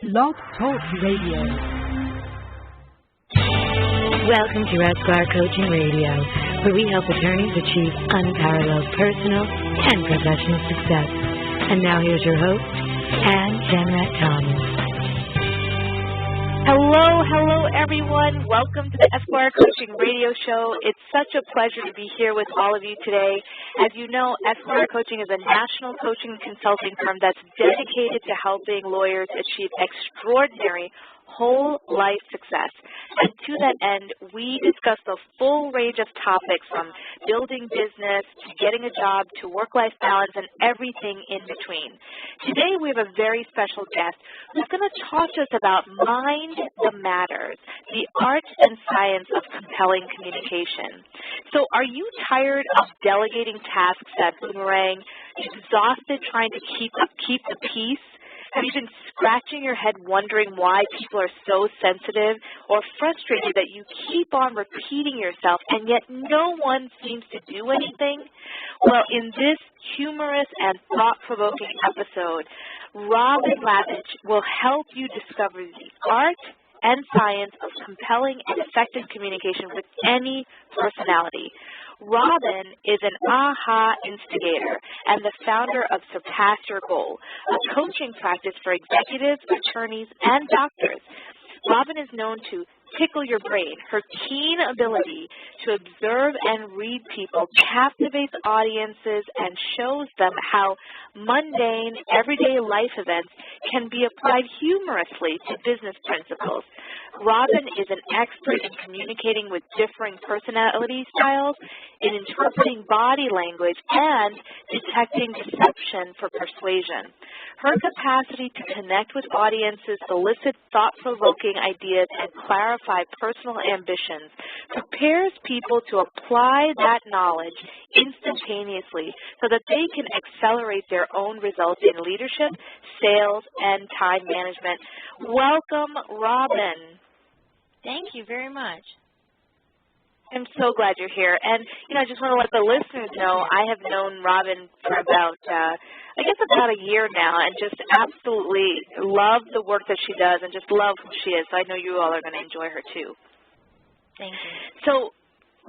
Blog Talk Radio. Welcome to Esquire Coaching Radio, where we help attorneys achieve unparalleled personal and professional success. And now here's your host, Ann Jenrette Thomas. Hello, everyone. Welcome to the Esquire Coaching Radio Show. It's such a pleasure to be here with all of you today. As you know, Esquire Coaching is a national coaching and consulting firm that's dedicated to helping lawyers achieve extraordinary whole life success. And to that end, we discuss the full range of topics from building business to getting a job to work-life balance and everything in between. Today we have a very special guest who's going to talk to us about Mind the Matters, the art and science of compelling communication. So are you tired of delegating tasks at Boomerang, exhausted trying to keep the peace? Have you been scratching your head wondering why people are so sensitive, or frustrated that you keep on repeating yourself and yet no one seems to do anything? Well, in this humorous and thought-provoking episode, Robin Lavitch will help you discover the art and science of compelling and effective communication with any personality. Robin is an AHA instigator and the founder of Surpass Your Goal, a coaching practice for executives, attorneys, and doctors. Robin is known to tickle your brain. Her keen ability to observe and read people captivates audiences and shows them how mundane, everyday life events can be applied humorously to business principles. Robin is an expert in communicating with differing personality styles, in interpreting body language, and detecting deception for persuasion. Her capacity to connect with audiences, elicit thought-provoking ideas, and clarify personal ambitions prepares people to apply that knowledge instantaneously so that they can accelerate their own results in leadership, sales, and time management. Welcome, Robin. Thank you very much. I'm so glad you're here. And, I just want to let the listeners know I have known Robin for about a year now, and just absolutely love the work that she does and just love who she is. So I know you all are going to enjoy her too. Thank you. So,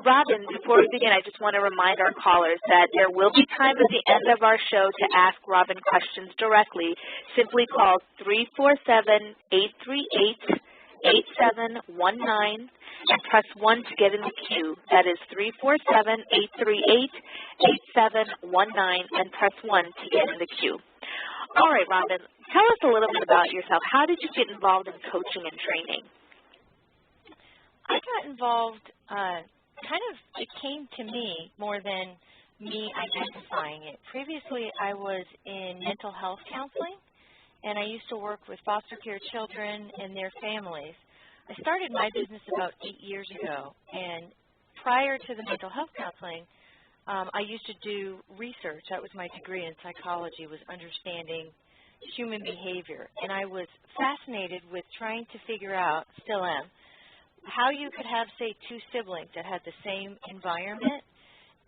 Robin, before we begin, I just want to remind our callers that there will be time at the end of our show to ask Robin questions directly. Simply call 347-838-8719 and press 1 to get in the queue. That is 347-838-8719 and press 1 to get in the queue. All right, Robin, tell us a little bit about yourself. How did you get involved in coaching and training? I got involved, it came to me more than me identifying it. Previously, I was in mental health counseling, and I used to work with foster care children and their families. I started my business about 8 years ago, and prior to the mental health counseling, I used to do research. That was my degree in psychology, was understanding human behavior. And I was fascinated with trying to figure out, still am, how you could have, say, two siblings that had the same environment,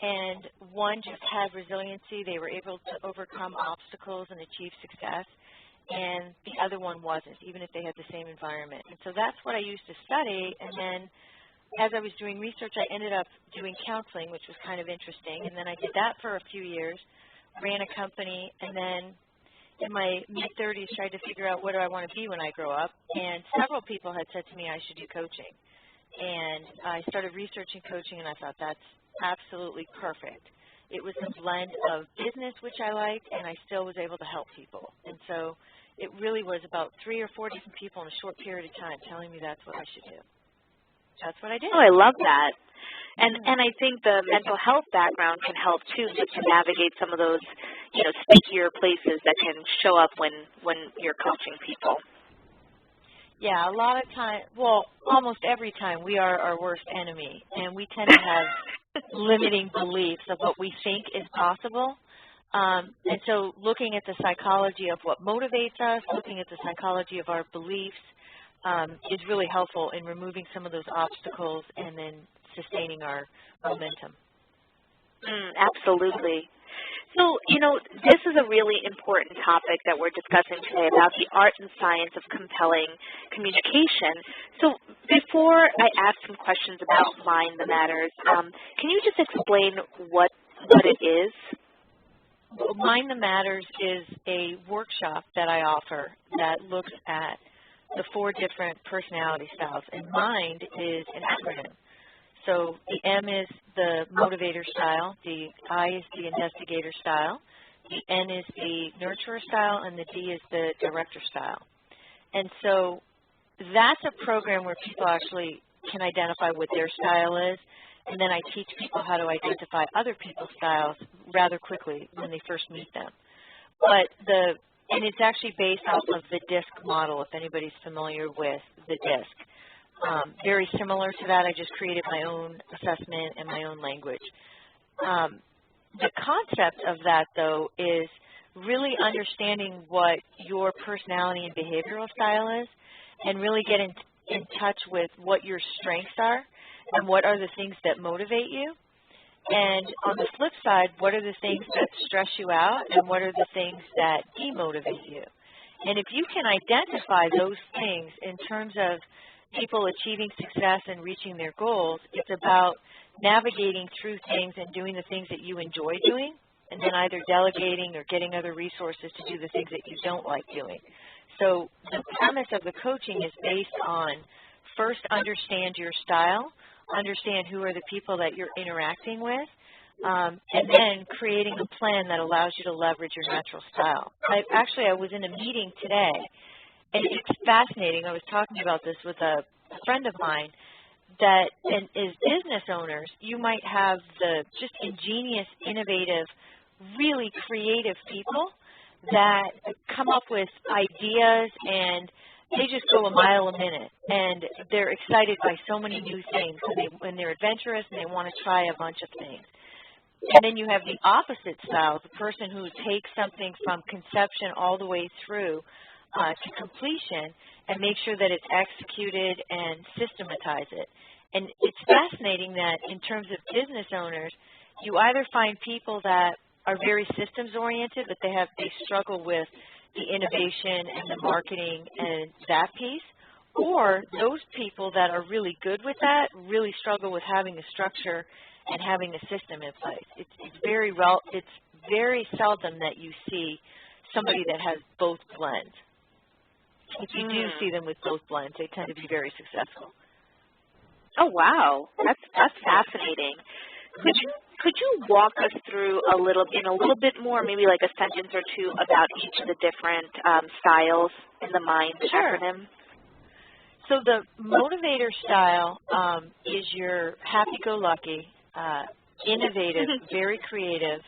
and one just had resiliency. They were able to overcome obstacles and achieve success, and the other one wasn't, even if they had the same environment. And so that's what I used to study. And then as I was doing research, I ended up doing counseling, which was kind of interesting. And then I did that for a few years, ran a company, and then in my mid-30s tried to figure out what do I want to be when I grow up. And several people had said to me I should do coaching. And I started researching coaching, and I thought that's absolutely perfect. It was a blend of business, which I liked, and I still was able to help people. And so it really was about 3 or 4 different people in a short period of time telling me that's what I should do. That's what I did. Oh, I love that. And I think the mental health background can help, too, to navigate some of those, stickier places that can show up when you're coaching people. Yeah, a lot of time, almost every time we are our worst enemy, and we tend to have limiting beliefs of what we think is possible. And so looking at the psychology of what motivates us, looking at the psychology of our beliefs is really helpful in removing some of those obstacles and then sustaining our momentum. Absolutely. So, this is a really important topic that we're discussing today about the art and science of compelling communication. So before I ask some questions about Mind the Matters, can you just explain what it is? Well, Mind the Matters is a workshop that I offer that looks at the 4 different personality styles, and Mind is an acronym. So the M is the motivator style, the I is the investigator style, the N is the nurturer style, and the D is the director style. And so that's a program where people actually can identify what their style is, and then I teach people how to identify other people's styles rather quickly when they first meet them. And it's actually based off of the DISC model, if anybody's familiar with the DISC. Very similar to that, I just created my own assessment and my own language. The concept of that, though, is really understanding what your personality and behavioral style is and really get in touch with what your strengths are and what are the things that motivate you. And on the flip side, what are the things that stress you out and what are the things that demotivate you? And if you can identify those things in terms of people achieving success and reaching their goals, it's about navigating through things and doing the things that you enjoy doing, and then either delegating or getting other resources to do the things that you don't like doing. So the premise of the coaching is based on first understand your style, understand who are the people that you're interacting with, and then creating a plan that allows you to leverage your natural style. I was in a meeting today, and it's fascinating. I was talking about this with a friend of mine that as business owners, you might have the just ingenious, innovative, really creative people that come up with ideas and they just go a mile a minute, and they're excited by so many new things, and they're adventurous and they want to try a bunch of things. And then you have the opposite style, the person who takes something from conception all the way through to completion and make sure that it's executed and systematize it. And it's fascinating that in terms of business owners, you either find people that are very systems oriented, but they struggle with the innovation and the marketing and that piece, or those people that are really good with that really struggle with having a structure and having a system in place. It's very seldom that you see somebody that has both blends. If you do see them with both blends, they tend to be very successful. Oh, wow. That's fascinating. Could you walk us through a little bit more, maybe like a sentence or two about each of the different styles in the Mind acronym? So the motivator style is your happy-go-lucky, innovative, very creative,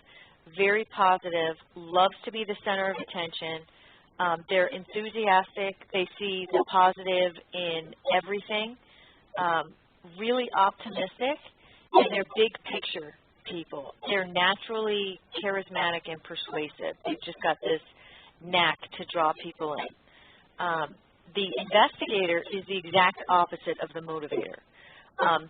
very positive, loves to be the center of attention. They're enthusiastic. They see the positive in everything, really optimistic, and they're big picture people. They're naturally charismatic and persuasive. They've just got this knack to draw people in. The investigator is the exact opposite of the motivator.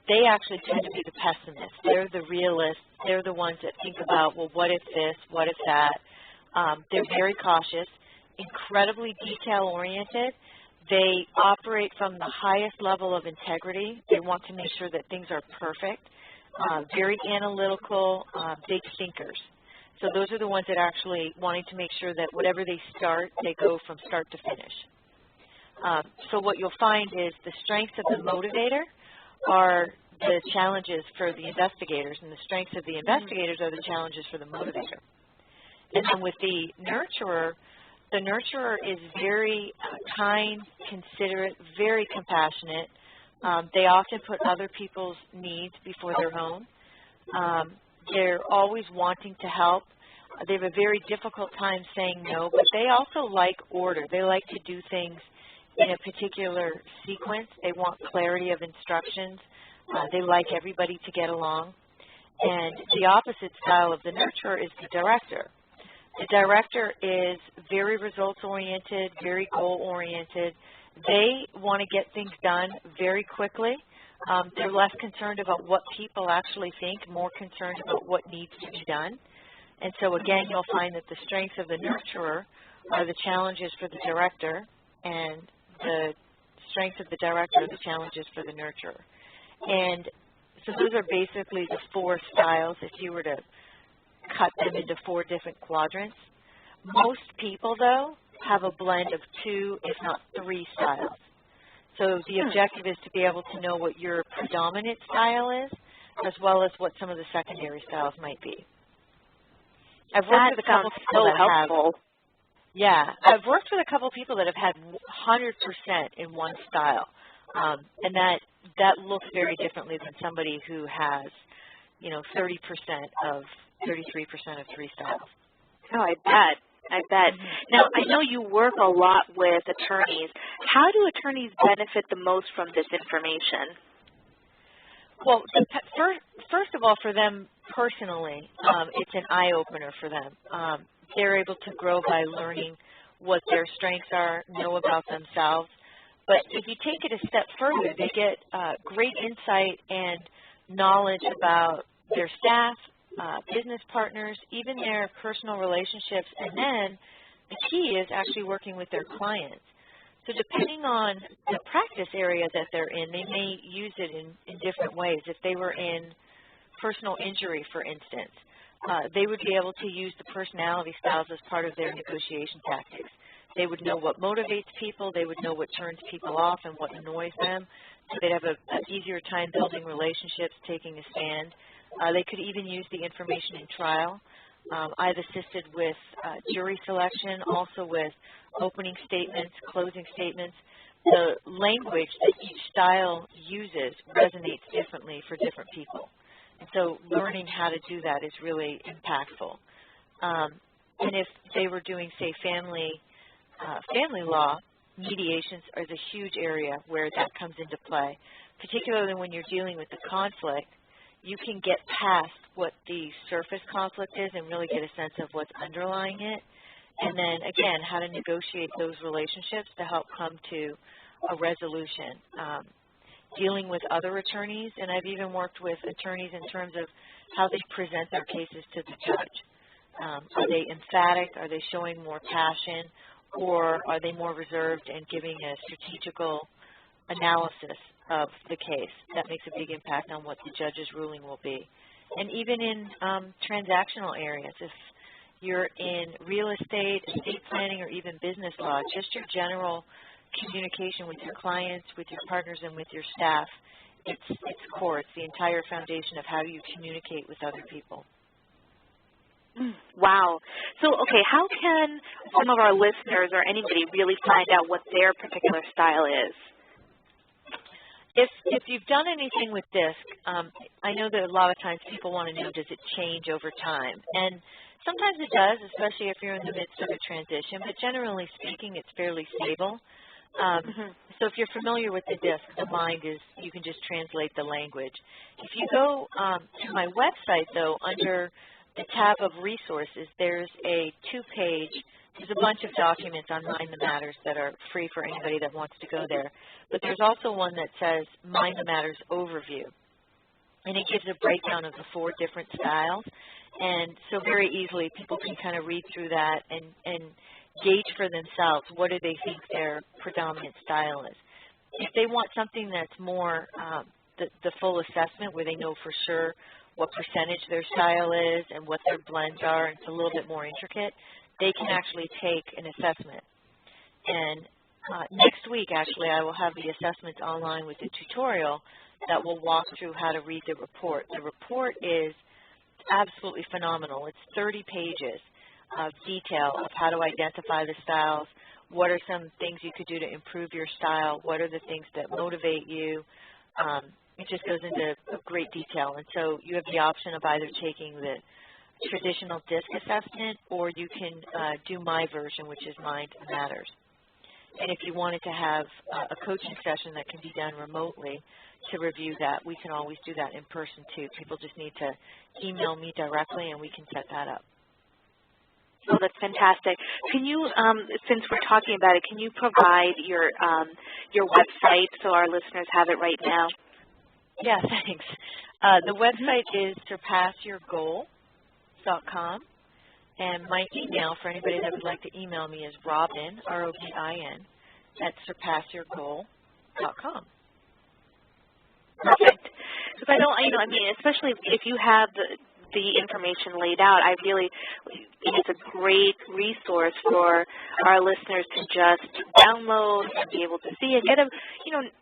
They actually tend to be the pessimists. They're the realists. They're the ones that think about, well, what if this, what if that? They're very cautious, incredibly detail-oriented. They operate from the highest level of integrity. They want to make sure that things are perfect. Very analytical, big thinkers. So those are the ones that are actually wanting to make sure that whatever they start, they go from start to finish. So what you'll find is the strengths of the motivator are the challenges for the investigators, and the strengths of the investigators are the challenges for the motivator. And then with the nurturer is very kind, considerate, very compassionate. They often put other people's needs before their own. They're always wanting to help. They have a very difficult time saying no, but they also like order. They like to do things in a particular sequence. They want clarity of instructions. They like everybody to get along. And the opposite style of the nurturer is the director. The director is very results-oriented, very goal-oriented. They want to get things done very quickly. They're less concerned about what people actually think, more concerned about what needs to be done. And so, again, you'll find that the strengths of the nurturer are the challenges for the director, and the strengths of the director are the challenges for the nurturer. And so those are basically the 4 styles if you were to cut them into 4 different quadrants. Most people, though, have a blend of 2, if not 3 styles. So the objective is to be able to know what your predominant style is, as well as what some of the secondary styles might be. I've worked with a couple people that helpful. I've worked with a couple people that have had 100% in one style, and that looks very differently than somebody who has, 30% of 33% of 3 styles. Oh, I bet. Now, I know you work a lot with attorneys. How do attorneys benefit the most from this information? Well, first of all, for them personally, it's an eye-opener for them. They're able to grow by learning what their strengths are, know about themselves. But if you take it a step further, they get great insight and knowledge about their staff, business partners, even their personal relationships, and then the key is actually working with their clients. So depending on the practice area that they're in, they may use it in different ways. If they were in personal injury, for instance, they would be able to use the personality styles as part of their negotiation tactics. They would know what motivates people. They would know what turns people off and what annoys them. So they'd have an easier time building relationships, taking a stand. They could even use the information in trial. I've assisted with jury selection, also with opening statements, closing statements. The language that each style uses resonates differently for different people. And so learning how to do that is really impactful. And if they were doing, say, family law, mediations is a huge area where that comes into play, particularly when you're dealing with the conflict. You can get past what the surface conflict is and really get a sense of what's underlying it. And then, again, how to negotiate those relationships to help come to a resolution. Dealing with other attorneys, and I've even worked with attorneys in terms of how they present their cases to the judge. Are they emphatic? Are they showing more passion? Or are they more reserved and giving a strategical analysis of the case? That makes a big impact on what the judge's ruling will be. And even in transactional areas, if you're in real estate, estate planning, or even business law, just your general communication with your clients, with your partners, and with your staff, it's core. It's the entire foundation of how you communicate with other people. Wow. So, okay, how can some of our listeners or anybody really find out what their particular style is? If you've done anything with DISC, I know that a lot of times people want to know, does it change over time? And sometimes it does, especially if you're in the midst of a transition, but generally speaking, it's fairly stable. So if you're familiar with the DISC, the mind is, you can just translate the language. If you go to my website, though, under the tab of resources, there's a 2-page, there's a bunch of documents on Mind the Matters that are free for anybody that wants to go there. But there's also one that says Mind the Matters Overview. And it gives a breakdown of the 4 different styles. And so very easily people can kind of read through that and gauge for themselves what do they think their predominant style is. If they want something that's more the full assessment where they know for sure what percentage their style is and what their blends are, and it's a little bit more intricate, they can actually take an assessment. And next week, actually, I will have the assessments online with a tutorial that will walk through how to read the report. The report is absolutely phenomenal. It's 30 pages of detail of how to identify the styles, what are some things you could do to improve your style, what are the things that motivate you. It just goes into great detail. And so you have the option of either taking the traditional DISC assessment, or you can do my version, which is Mind Matters. And if you wanted to have a coaching session that can be done remotely to review that, we can always do that in person too. People just need to email me directly and we can set that up. Oh, that's fantastic. Can you, since we're talking about it, can you provide your website so our listeners have it right now? Yeah, thanks. The website is surpassyourgoal.com. And my email for anybody that would like to email me is Robin, R-O-B-I-N, at surpassyourgoal.com. Perfect. Because I don't, especially if you have the information laid out, I really think it's a great resource for our listeners to just download and be able to see and get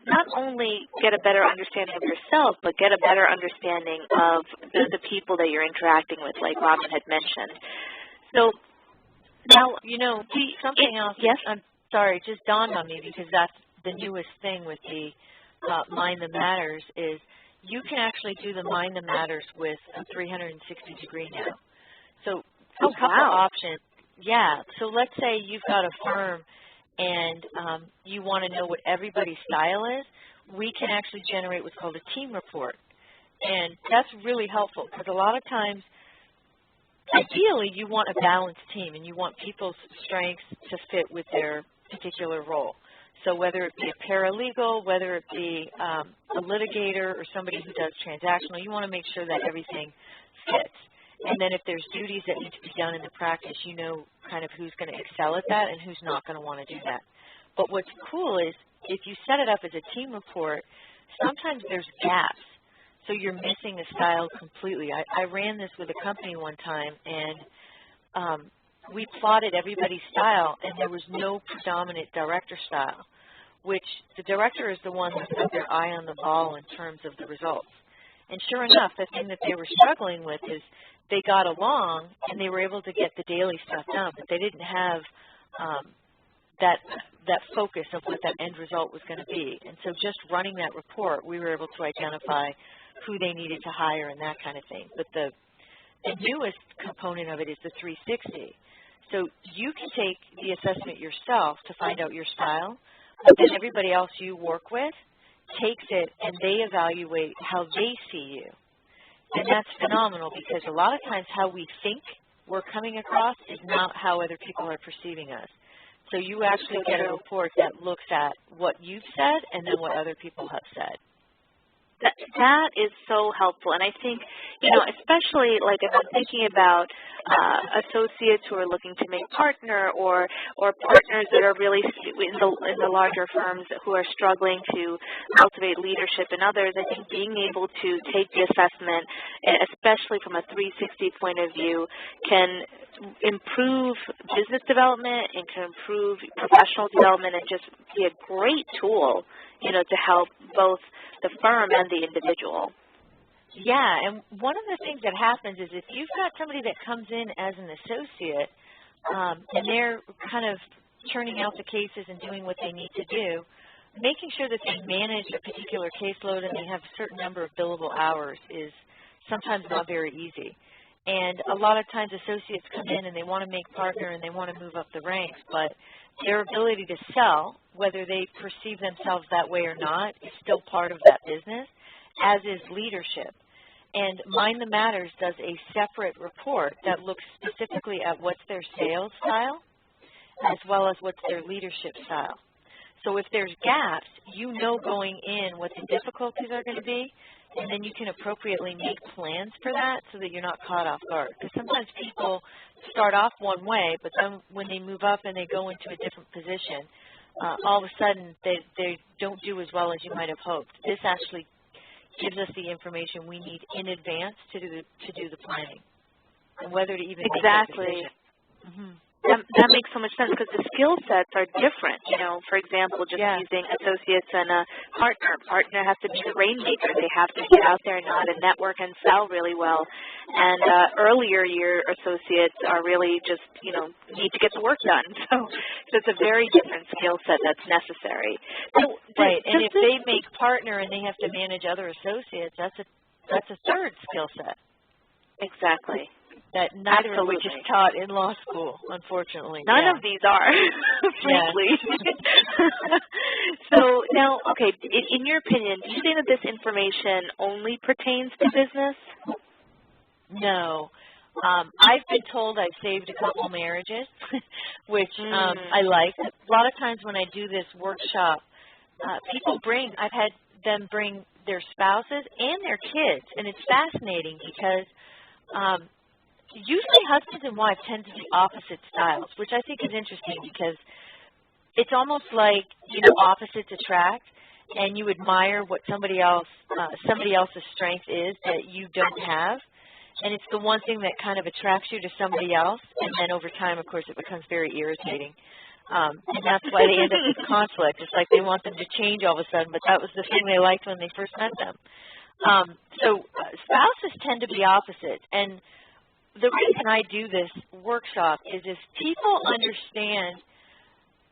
not only get a better understanding of yourself, but get a better understanding of the people that you're interacting with, like Robin had mentioned. So now, something else. Yes? I'm sorry, just dawned on me because that's the newest thing with the Mind That Matters is you can actually do the Mind That Matters with a 360-degree now. So a couple options. Yeah. So let's say you've got a firm and you want to know what everybody's style is. We can actually generate what's called a team report. And that's really helpful because a lot of times, ideally, you want a balanced team and you want people's strengths to fit with their particular role. So whether it be a paralegal, whether it be a litigator or somebody who does transactional, you want to make sure that everything fits. And then if there's duties that need to be done in the practice, you know kind of who's going to excel at that and who's not going to want to do that. But what's cool is if you set it up as a team report, sometimes there's gaps. So you're missing a style completely. I ran this with a company one time, and we plotted everybody's style, and there was no predominant director style, which the director is the one that's got their eye on the ball in terms of the results. And sure enough, the thing that they were struggling with is they got along, and they were able to get the daily stuff done, but they didn't have that focus of what that end result was going to be. And so just running that report, we were able to identify who they needed to hire and that kind of thing. But the newest component of it is the 360. So you can take the assessment yourself to find out your style, but then everybody else you work with takes it and they evaluate how they see you. And that's phenomenal because a lot of times how we think we're coming across is not how other people are perceiving us. So you actually get a report that looks at what you've said and then what other people have said. That is so helpful, and I think, especially like if I'm thinking about associates who are looking to make partner or partners that are really in the larger firms who are struggling to cultivate leadership in others, I think being able to take the assessment, especially from a 360 point of view, can improve business development and can improve professional development and just be a great tool, to help both the firm and the individual. Yeah, and one of the things that happens is if you've got somebody that comes in as an associate and they're kind of churning out the cases and doing what they need to do, making sure that they manage a particular caseload and they have a certain number of billable hours is sometimes not very easy. And a lot of times associates come in and they want to make partner and they want to move up the ranks, but their ability to sell, whether they perceive themselves that way or not, is still part of that business, as is leadership. And Mind That Matters does a separate report that looks specifically at what's their sales style as well as what's their leadership style. So if there's gaps, you know going in what the difficulties are going to be, and then you can appropriately make plans for that so that you're not caught off guard. Because sometimes people start off one way, but then when they move up and they go into a different position, all of a sudden they don't do as well as you might have hoped. This actually gives us the information we need in advance to do the planning and whether to even make that decision. Mm-hmm. That makes so much sense because the skill sets are different. For example, just using associates and a partner. Partner has to be the rainmaker. They have to get out there and know how to network and sell really well. And earlier year associates are really just, need to get the work done. So it's a very different skill set that's necessary. So, right. And if they make partner and they have to manage other associates, that's a third skill set. Exactly. That neither of which is taught in law school, unfortunately. None of these are, frankly. So now, okay, in your opinion, do you think that this information only pertains to business? No. I've been told I've saved a couple marriages, which I like. A lot of times when I do this workshop, I've had them bring their spouses and their kids, and it's fascinating because usually husbands and wives tend to be opposite styles, which I think is interesting because it's almost like, opposites attract, and you admire what somebody else's strength is that you don't have. And it's the one thing that kind of attracts you to somebody else, and then over time, of course, it becomes very irritating. And that's why they end up with conflict. It's like they want them to change all of a sudden, but that was the thing they liked when they first met them. So spouses tend to be opposite. And the reason I do this workshop is if people understand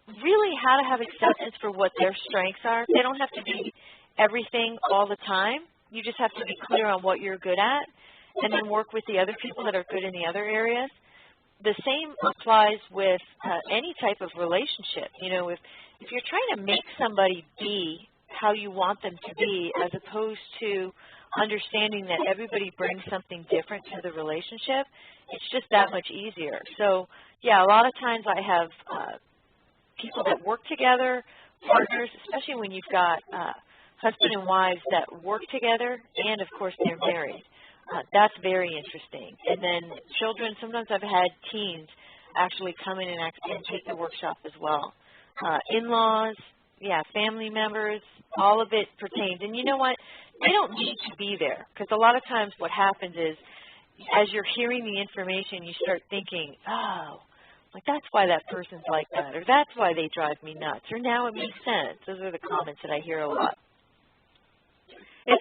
really how to have acceptance for what their strengths are. They don't have to be everything all the time. You just have to be clear on what you're good at and then work with the other people that are good in the other areas. The same applies with any type of relationship. If you're trying to make somebody be how you want them to be as opposed to understanding that everybody brings something different to the relationship, it's just that much easier. So, yeah, a lot of times I have people that work together, partners, especially when you've got husband and wives that work together and, of course, they're married. That's very interesting. And then children, sometimes I've had teens actually come in and take the workshop as well. In-laws, yeah, family members, all of it pertains. And you know what? They don't need to be there because a lot of times what happens is as you're hearing the information, you start thinking, oh, like that's why that person's like that, or that's why they drive me nuts, or now it makes sense. Those are the comments that I hear a lot.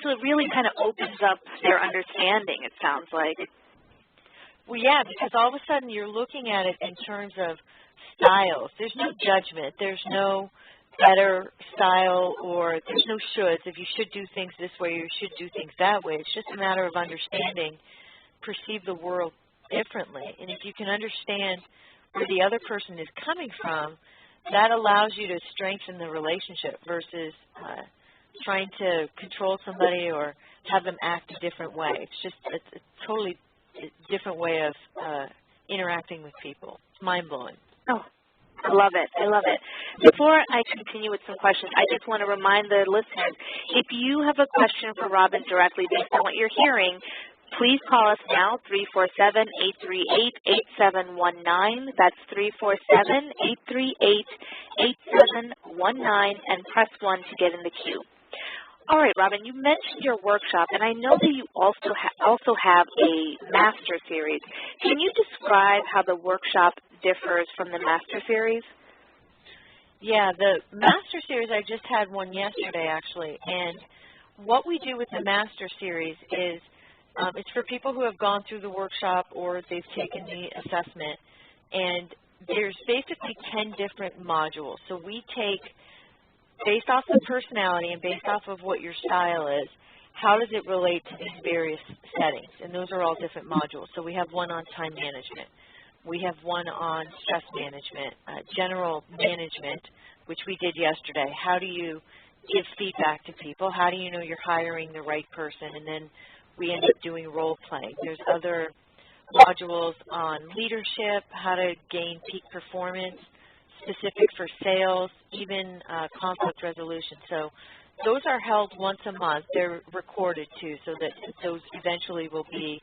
So it really kind of opens up their understanding, it sounds like. Well, yeah, because all of a sudden you're looking at it in terms of styles. There's no judgment. There's no better style or there's no shoulds. If you should do things this way or you should do things that way. It's just a matter of understanding, perceive the world differently. And if you can understand where the other person is coming from, that allows you to strengthen the relationship versus trying to control somebody or have them act a different way. It's just a totally different way of interacting with people. It's mind-blowing. Oh, I love it. I love it. Before I continue with some questions, I just want to remind the listeners, if you have a question for Robin directly based on what you're hearing, please call us now, 347-838-8719. That's 347-838-8719, and press 1 to get in the queue. All right, Robin, you mentioned your workshop, and I know that you also have a master series. Can you describe how the workshop differs from the master series? Yeah, the master series, I just had one yesterday, actually, and what we do with the master series is it's for people who have gone through the workshop or they've taken the assessment, and there's basically 10 different modules. So we take, based off the personality and based off of what your style is, how does it relate to these various settings? And those are all different modules. So we have one on time management. We have one on stress management, general management, which we did yesterday. How do you give feedback to people? How do you know you're hiring the right person? And then we end up doing role playing. There's other modules on leadership, how to gain peak performance, specific for sales, even conflict resolution. So those are held once a month. They're recorded too, so that those eventually will be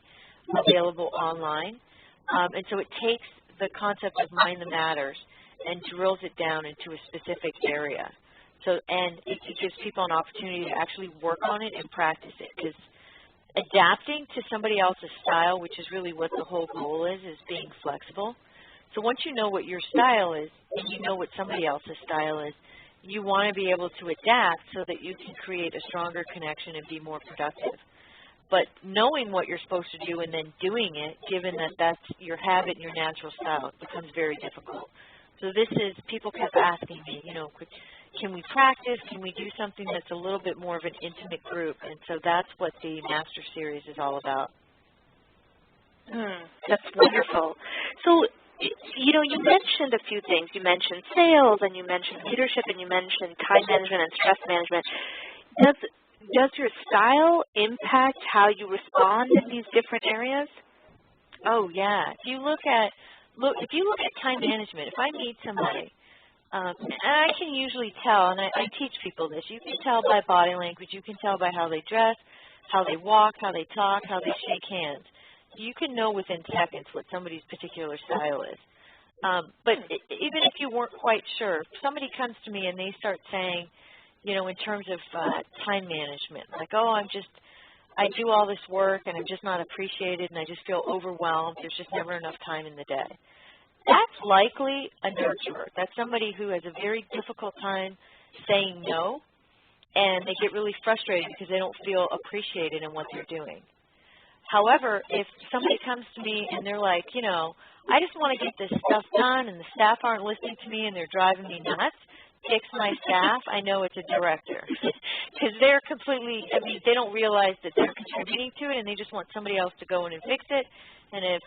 available online. And so it takes the concept of mind that matters and drills it down into a specific area. So, and it gives people an opportunity to actually work on it and practice it, because adapting to somebody else's style, which is really what the whole goal is being flexible. So once you know what your style is and you know what somebody else's style is, you want to be able to adapt so that you can create a stronger connection and be more productive. But knowing what you're supposed to do and then doing it, given that that's your habit and your natural style, it becomes very difficult. So this is, people kept asking me, you know, can we practice? Can we do something that's a little bit more of an intimate group? And so that's what the Master Series is all about. That's wonderful. So, you know, you mentioned a few things. You mentioned sales, and you mentioned leadership, and you mentioned time management and stress management. Does your style impact how you respond in these different areas? Oh, yeah. If you look at time management, if I meet somebody, and I can usually tell, and I teach people this, you can tell by body language, you can tell by how they dress, how they walk, how they talk, how they shake hands. you can know within seconds what somebody's particular style is. But even if you weren't quite sure, if somebody comes to me and they start saying, you know, in terms of time management, like, oh, I do all this work and I'm just not appreciated and I just feel overwhelmed, there's just never enough time in the day. That's likely a nurturer. That's somebody who has a very difficult time saying no, and they get really frustrated because they don't feel appreciated in what they're doing. However, if somebody comes to me and they're like, you know, I just want to get this stuff done and the staff aren't listening to me and they're driving me nuts, fix my staff, I know it's a director. Because they're completely, I mean, they don't realize that they're contributing to it and they just want somebody else to go in and fix it. And if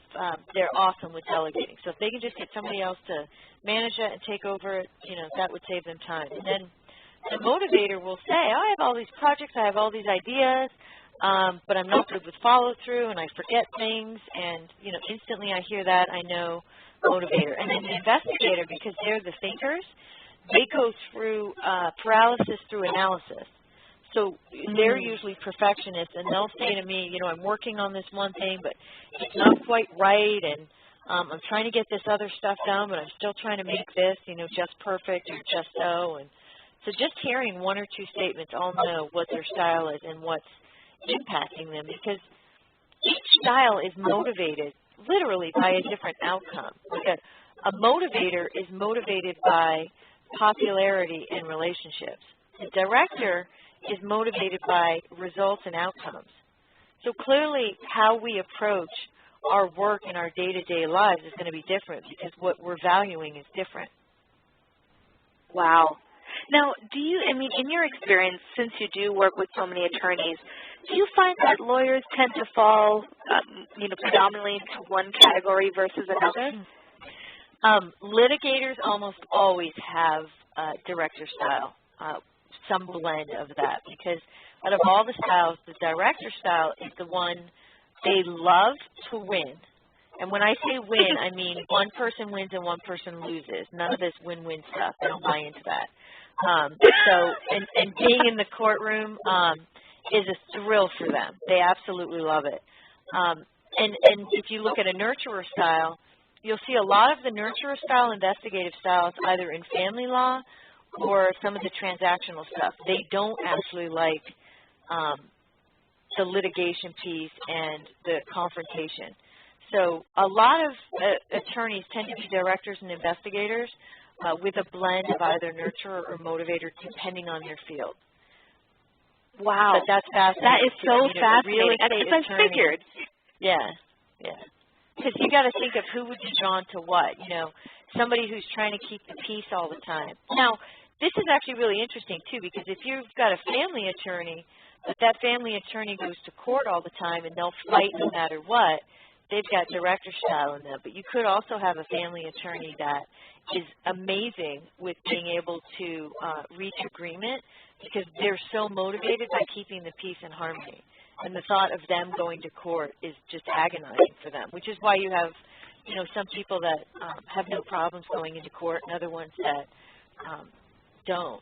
they're awesome with delegating. So if they can just get somebody else to manage it and take over it, you know, that would save them time. And then the motivator will say, oh, I have all these projects, I have all these ideas, but I'm not good with follow-through and I forget things. And, you know, instantly I hear that, I know motivator. And then the investigator, because they're the thinkers, they go through paralysis through analysis. So they're usually perfectionists, and they'll say to me, you know, I'm working on this one thing, but it's not quite right, and I'm trying to get this other stuff done, but I'm still trying to make this, you know, just perfect or just so. And so just hearing one or two statements, I'll know what their style is and what's impacting them, because each style is motivated literally by a different outcome. Like a motivator is motivated by popularity and relationships. The director is motivated by results and outcomes. So clearly how we approach our work in our day-to-day lives is going to be different because what we're valuing is different. Wow. Now, do you, I mean, in your experience, since you do work with so many attorneys, do you find that lawyers tend to fall, you know, predominantly into one category versus another? Litigators almost always have director style. Some blend of that, because out of all the styles, the director style is the one they love to win. And when I say win, I mean one person wins and one person loses. None of this win-win stuff. I don't buy into that. And being in the courtroom is a thrill for them. They absolutely love it. And if you look at a nurturer style, you'll see a lot of the nurturer style investigative styles either in family law or some of the transactional stuff. They don't actually like the litigation piece and the confrontation. So a lot of attorneys tend to be directors and investigators with a blend of either nurturer or motivator depending on their field. Wow. But that's fascinating. That is so fascinating. As I figured. Yeah, yeah. Because you got to think of who would be drawn to what, you know, somebody who's trying to keep the peace all the time. Now, this is actually really interesting, too, because if you've got a family attorney, but that family attorney goes to court all the time and they'll fight no matter what, they've got director style in them. But you could also have a family attorney that is amazing with being able to reach agreement because they're so motivated by keeping the peace and harmony. And the thought of them going to court is just agonizing for them, which is why you have, you know, some people that have no problems going into court and other ones that don't.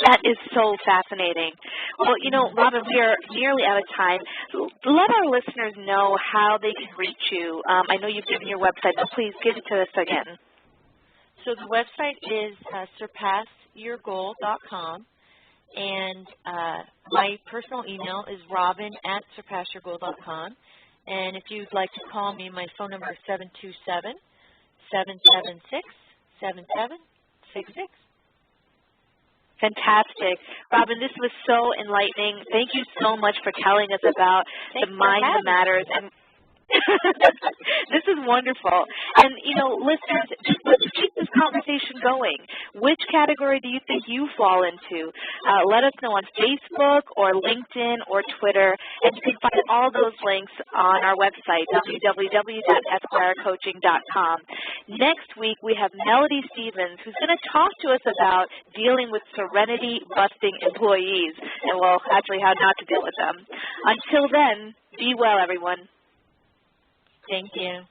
That is so fascinating. Well, you know, Robin, we are nearly out of time. Let our listeners know how they can reach you. I know you've given your website, but please give it to us again. So the website is surpassyourgoal.com. And my personal email is robin@surpassyourgoal.com. And if you'd like to call me, my phone number is 727-776-7766. Fantastic. Robin, this was so enlightening. Thank you so much for telling us about the mind that matters. And this is wonderful. And, you know, listeners, let's keep this conversation going. Which category do you think you fall into? Let us know on Facebook or LinkedIn or Twitter. And you can find all those links on our website, www.esquirecoaching.com. Next week, we have Melody Stevens, who's going to talk to us about dealing with serenity-busting employees and, well, actually how not to deal with them. Until then, be well, everyone. Thank you.